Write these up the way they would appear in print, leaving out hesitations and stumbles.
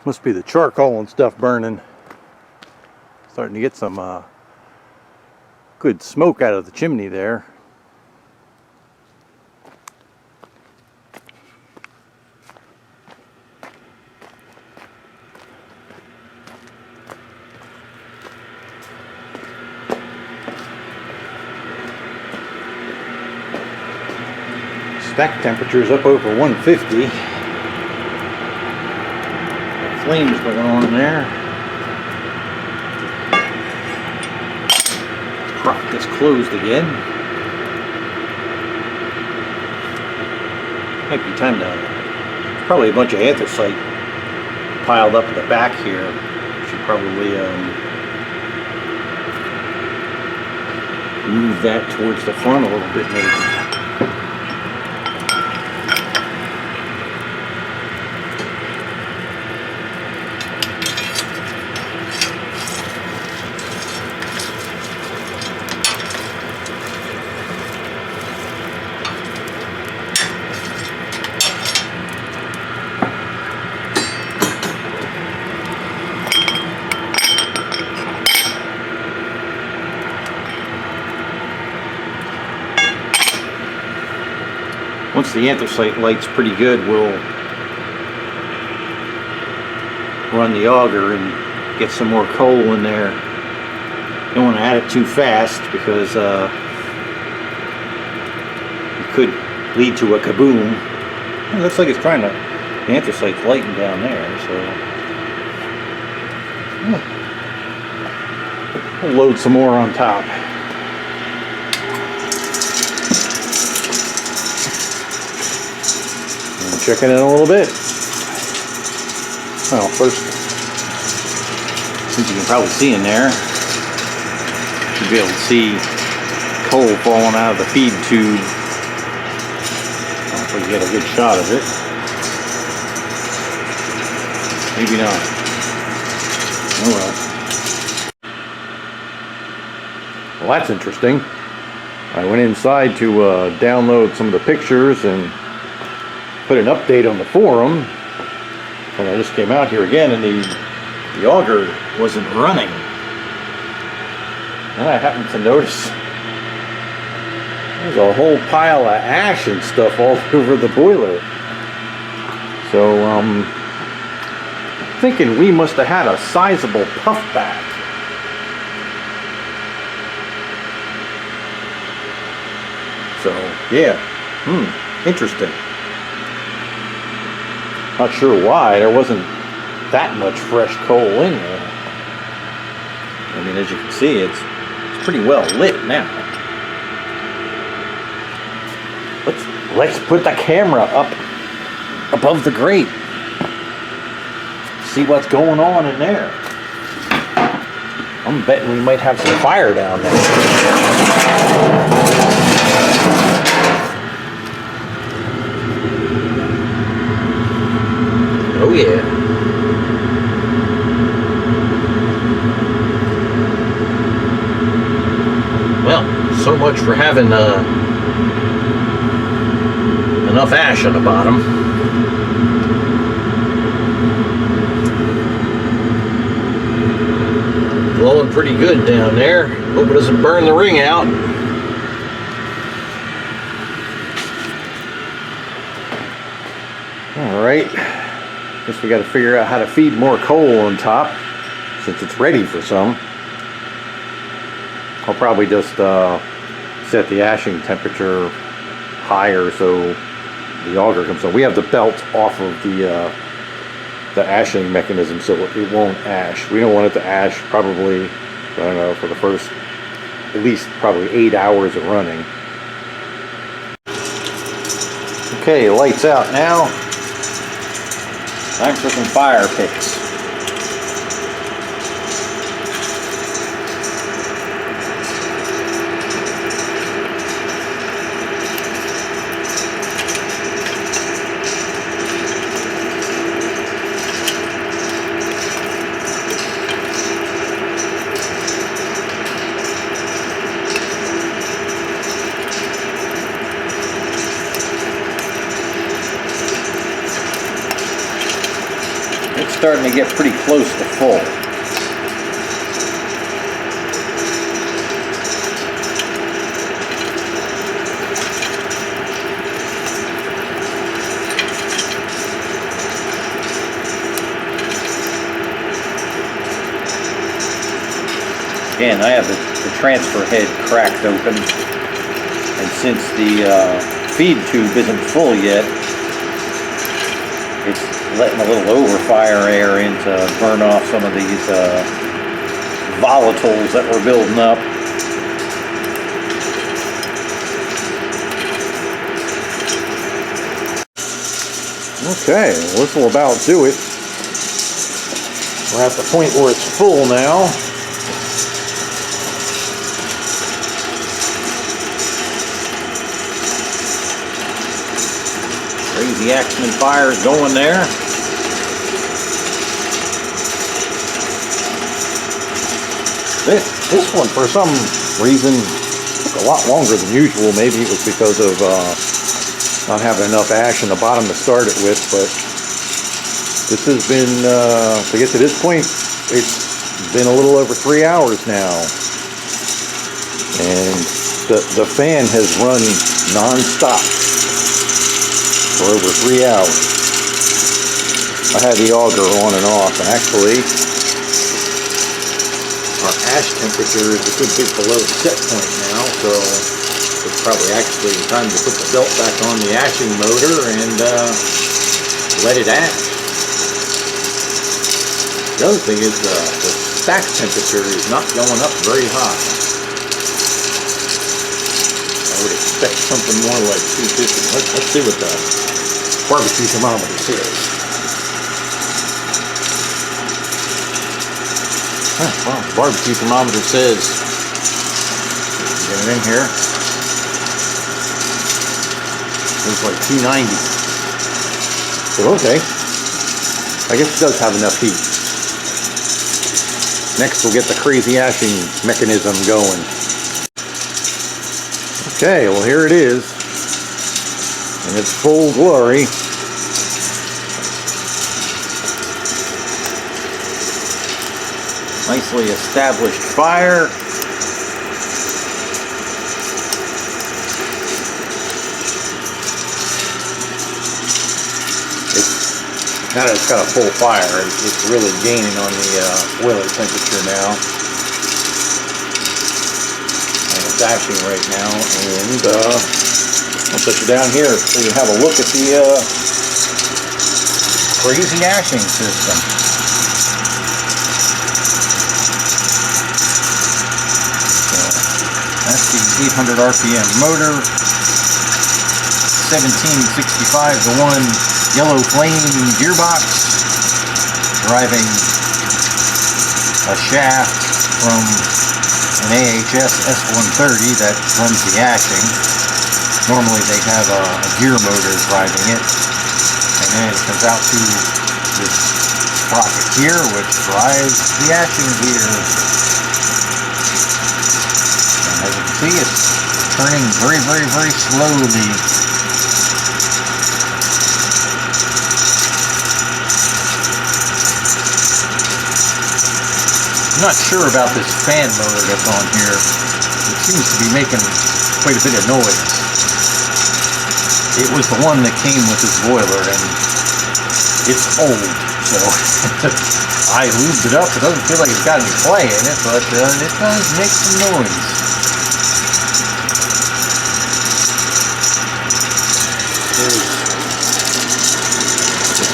Must be the charcoal and stuff burning. Starting to get some good smoke out of the chimney there. Stack temperature is up over 150. Flames going on in there. Crock gets closed again. Might be time to. There's probably a bunch of anthracite piled up in the back here. Should probably move that towards the front a little bit maybe. Once the anthracite light's pretty good, we'll run the auger and get some more coal in there. Don't want to add it too fast because it could lead to a kaboom. It looks like it's trying to, the anthracite's lighting down there, so we'll load some more on top. Checking in a little bit. Well, first, since you can probably see in there, you'll be able to see coal falling out of the feed tube. Hopefully you get a good shot of it. Maybe not. Oh well. Well, that's interesting. I went inside to download some of the pictures and put an update on the forum, and I just came out here again and the auger wasn't running. And I happened to notice there's a whole pile of ash and stuff all over the boiler. So thinking we must have had a sizable puffback. So yeah, interesting. Not sure why, there wasn't that much fresh coal in there. I mean, as you can see, it's pretty well lit now. Let's put the camera up above the grate. See what's going on in there. I'm betting we might have some fire down there. Oh yeah. Well, so much for having enough ash on the bottom. Glowing pretty good down there. Hope it doesn't burn the ring out. All right. Guess we got to figure out how to feed more coal on top since it's ready for some. I'll probably just set the ashing temperature higher so the auger comes on. We have the belt off of the ashing mechanism so it won't ash. We don't want it to ash probably, I don't know, for the first at least probably 8 hours of running. Okay, lights out now. Time for some fire picks. It's starting to get pretty close to full. Again, I have the transfer head cracked open, and since the feed tube isn't full yet, it's letting a little overfire air in to burn off some of these volatiles that we're building up. Okay, well, this will about do it. We're at the point where it's full now. Crazy Axeman fire is going there. This one, for some reason, took a lot longer than usual. Maybe it was because of not having enough ash in the bottom to start it with, but this has been, to get to this point, it's been a little over 3 hours now. And the fan has run non-stop for over 3 hours. I had the auger on and off, and actually our ash temperature is a good bit below the set point now, so it's probably actually time to put the belt back on the ashing motor and let it ash. The other thing is the stack temperature is not going up very high. I would expect something more like 250. Let's see what the barbecue thermometer says. Well, the barbecue thermometer says, get it in here, it's like 290. So okay, I guess it does have enough heat. Next we'll get the crazy ashing mechanism going. Okay, well here it is, in its full glory. Nicely established fire. Now that it's got a full fire, it's really gaining on the boiler temperature now. And it's ashing right now, and I'll put you down here so you have a look at the crazy ashing system. That's the 800 RPM motor, 1765 to 1 yellow flame gearbox, driving a shaft from an AHS S130 that runs the ashing. Normally they have a gear motor driving it, and then it comes out to this sprocket here which drives the ashing gear. As you can see, it's turning very, very, very slowly. I'm not sure about this fan motor that's on here. It seems to be making quite a bit of noise. It was the one that came with this boiler, and it's old, so I lubed it up. It doesn't feel like it's got any play in it, but it does make some noise.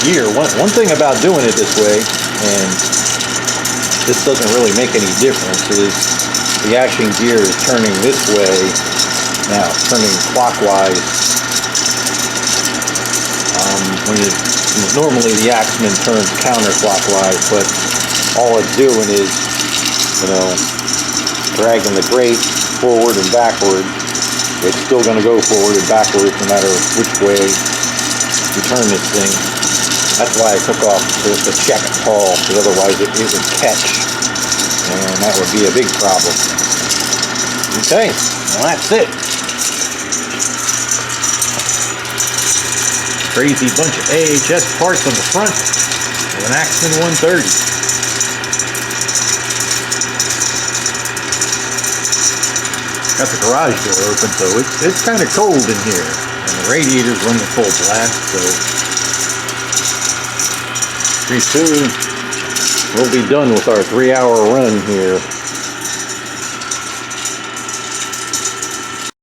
Gear. One thing about doing it this way, and this doesn't really make any difference, is the ashing gear is turning this way now, turning clockwise. Normally the Axeman turns counterclockwise, but all it's doing is, dragging the grate forward and backward. It's still going to go forward and backwards no matter which way you turn this thing. That's why I took off the check pawl, because otherwise it would catch, and that would be a big problem. Okay, well that's it. Crazy bunch of AHS parts on the front. with an Axeman 130. Got the garage door open, so it's kind of cold in here, and the radiator's running full blast, so pretty soon we'll be done with our 3-hour run here.